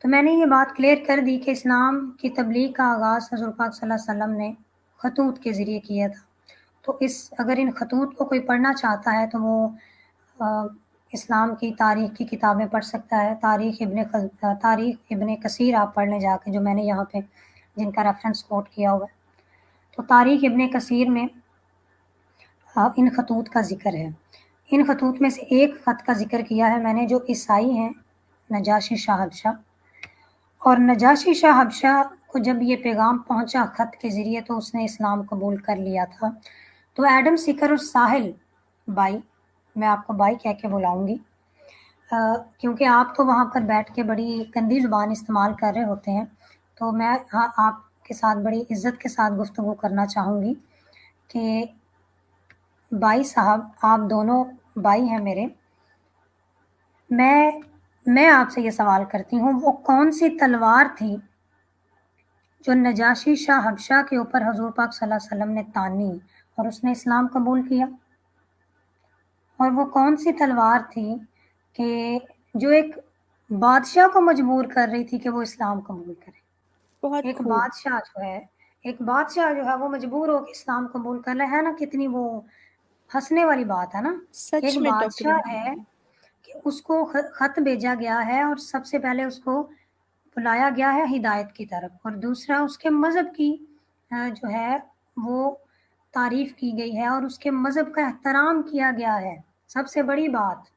تو میں نے یہ بات کلیئر کر دی کہ اسلام کی تبلیغ کا آغاز حضور پاک صلی اللہ علیہ وسلم نے خطوط کے ذریعے کیا تھا. تو اگر ان خطوط کو کوئی پڑھنا چاہتا ہے تو وہ اسلام کی تاریخ کی کتابیں پڑھ سکتا ہے. تاریخ ابن کثیر آپ پڑھ لیں جا کے، جو میں نے یہاں پہ جن کا ریفرنس کوٹ کیا ہوا ہے. تو تاریخ ابن کثیر میں ان خطوط کا ذکر ہے. ان خطوط میں سے ایک خط کا ذکر کیا ہے میں نے، جو عیسائی ہیں نجاشی شاہ حبشہ. اور نجاشی شاہ حبشہ کو جب یہ پیغام پہنچا خط کے ذریعے تو اس نے اسلام قبول کر لیا تھا. تو ایڈم سیکر اور ساحل بائی، میں آپ کو بائی کہہ کے بلاؤں گی کیونکہ آپ تو وہاں پر بیٹھ کے بڑی گندی زبان استعمال کر رہے ہوتے ہیں، تو میں آپ کے ساتھ بڑی عزت کے ساتھ گفتگو کرنا چاہوں گی کہ بائی صاحب، آپ دونوں بائی ہیں میرے. میں آپ سے یہ سوال کرتی ہوں، وہ کون سی تلوار تھی جو نجاشی شاہ حبشہ کے اوپر حضور پاک صلی اللہ علیہ وسلم نے تانی اور اس نے اسلام قبول کیا؟ اور وہ کون سی تلوار تھی کہ جو ایک بادشاہ کو مجبور کر رہی تھی کہ وہ اسلام قبول کرے؟ بہت ایک خوب. بادشاہ جو ہے وہ مجبور ہو کے اسلام قبول کر رہا ہے نا. کتنی وہ ہنسنے والی بات ہے نا. سچ ایک میں ڈاکٹر بادشاہ ہے کہ اس کو خط بھیجا گیا ہے اور سب سے پہلے اس کو بلایا گیا ہے ہدایت کی طرف، اور دوسرا اس کے مذہب کی جو ہے وہ تعریف کی گئی ہے اور اس کے مذہب کا احترام کیا گیا ہے. سب سے بڑی بات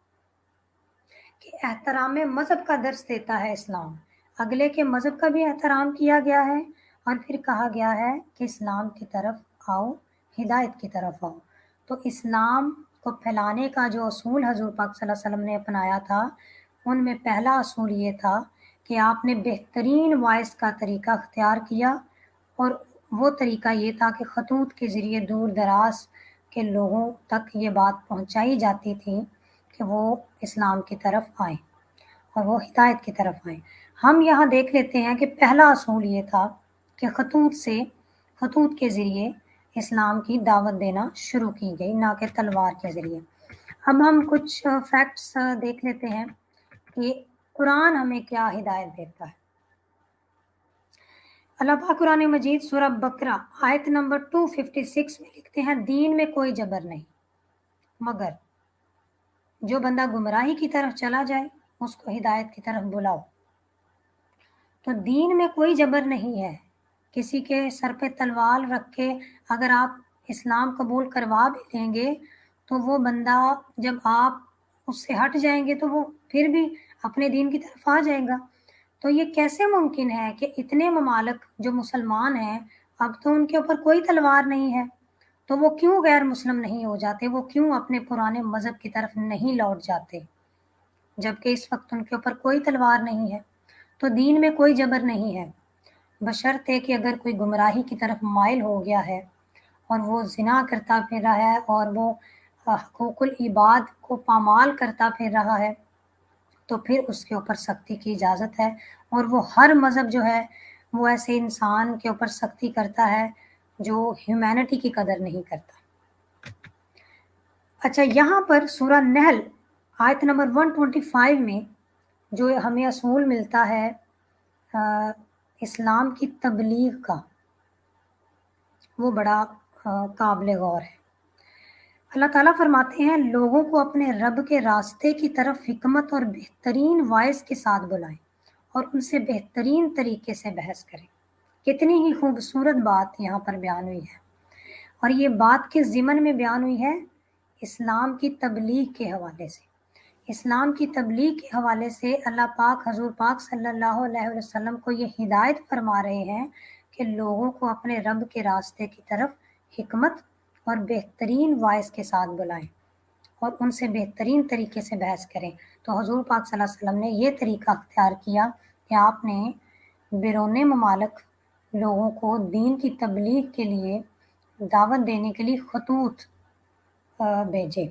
کہ احترام مذہب کا درس دیتا ہے اسلام. اگلے کے مذہب کا بھی احترام کیا گیا ہے اور پھر کہا گیا ہے کہ اسلام کی طرف آؤ، ہدایت کی طرف آؤ. تو اسلام کو پھیلانے کا جو اصول حضور پاک صلی اللہ علیہ وسلم نے اپنایا تھا، ان میں پہلا اصول یہ تھا کہ آپ نے بہترین وائس کا طریقہ اختیار کیا، اور وہ طریقہ یہ تھا کہ خطوط کے ذریعے دور دراز کے لوگوں تک یہ بات پہنچائی جاتی تھی کہ وہ اسلام کی طرف آئیں اور وہ ہدایت کی طرف آئیں. ہم یہاں دیکھ لیتے ہیں کہ پہلا اصول یہ تھا کہ خطوط کے ذریعے اسلام کی دعوت دینا شروع کی گئی، نہ کہ تلوار کے ذریعے. اب ہم کچھ فیکٹس دیکھ لیتے ہیں کہ قرآن ہمیں کیا ہدایت دیتا ہے. اللہ پاک قرآن مجید سورہ بقرہ آیت نمبر 256 میں لکھتے ہیں، دین میں کوئی جبر نہیں، مگر جو بندہ گمراہی کی طرف چلا جائے اس کو ہدایت کی طرف بلاؤ. تو دین میں کوئی جبر نہیں ہے. کسی کے سر پہ تلوار رکھ کے اگر آپ اسلام قبول کروا بھی لیں گے تو وہ بندہ جب آپ اس سے ہٹ جائیں گے تو وہ پھر بھی اپنے دین کی طرف آ جائے گا. تو یہ کیسے ممکن ہے کہ اتنے ممالک جو مسلمان ہیں اب تو ان کے اوپر کوئی تلوار نہیں ہے، تو وہ کیوں غیر مسلم نہیں ہو جاتے؟ وہ کیوں اپنے پرانے مذہب کی طرف نہیں لوٹ جاتے جبکہ اس وقت ان کے اوپر کوئی تلوار نہیں ہے؟ تو دین میں کوئی جبر نہیں ہے، بشرطے کہ اگر کوئی گمراہی کی طرف مائل ہو گیا ہے اور وہ زنا کرتا پھر رہا ہے اور وہ حقوق العباد کو پامال کرتا پھر رہا ہے تو پھر اس کے اوپر سختی کی اجازت ہے. اور وہ ہر مذہب جو ہے وہ ایسے انسان کے اوپر سختی کرتا ہے جو ہیومینٹی کی قدر نہیں کرتا. اچھا، یہاں پر سورہ نحل آیت نمبر 125 میں جو ہمیں اصول ملتا ہے اسلام کی تبلیغ کا، وہ بڑا قابل غور ہے. اللہ تعالیٰ فرماتے ہیں، لوگوں کو اپنے رب کے راستے کی طرف حکمت اور بہترین وائس کے ساتھ بلائیں اور ان سے بہترین طریقے سے بحث کریں. کتنی ہی خوبصورت بات یہاں پر بیان ہوئی ہے، اور یہ بات کس ضمن میں بیان ہوئی ہے؟ اسلام کی تبلیغ کے حوالے سے. اسلام کی تبلیغ کے حوالے سے اللہ پاک حضور پاک صلی اللہ علیہ وسلم کو یہ ہدایت فرما رہے ہیں کہ لوگوں کو اپنے رب کے راستے کی طرف حکمت اور بہترین وائس کے ساتھ بلائیں اور ان سے بہترین طریقے سے بحث کریں. تو حضور پاک صلی اللہ علیہ وسلم نے یہ طریقہ اختیار کیا کہ آپ نے بیرون ممالک لوگوں کو دین کی تبلیغ کے لیے دعوت دینے کے لیے خطوط بھیجے،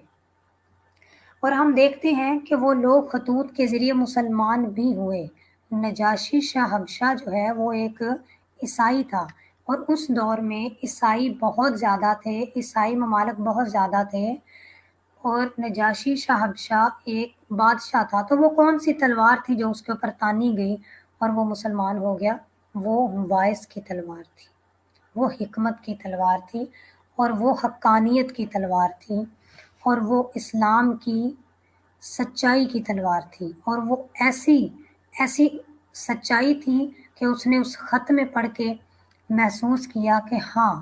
اور ہم دیکھتے ہیں کہ وہ لوگ خطوط کے ذریعے مسلمان بھی ہوئے. نجاشی شاہ حبشہ جو ہے وہ ایک عیسائی تھا، اور اس دور میں عیسائی بہت زیادہ تھے، عیسائی ممالک بہت زیادہ تھے، اور نجاشی شاہ حبشہ ایک بادشاہ تھا. تو وہ کون سی تلوار تھی جو اس کے اوپر تانی گئی؟ اور وہ مسلمان ہو گیا، وہ وائس کی تلوار تھی، وہ حکمت کی تلوار تھی، اور وہ حقانیت کی تلوار تھی، اور وہ اسلام کی سچائی کی تلوار تھی، اور وہ ایسی ایسی سچائی تھی کہ اس نے اس خط میں پڑھ کے محسوس کیا کہ ہاں،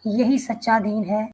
یہی سچا دین ہے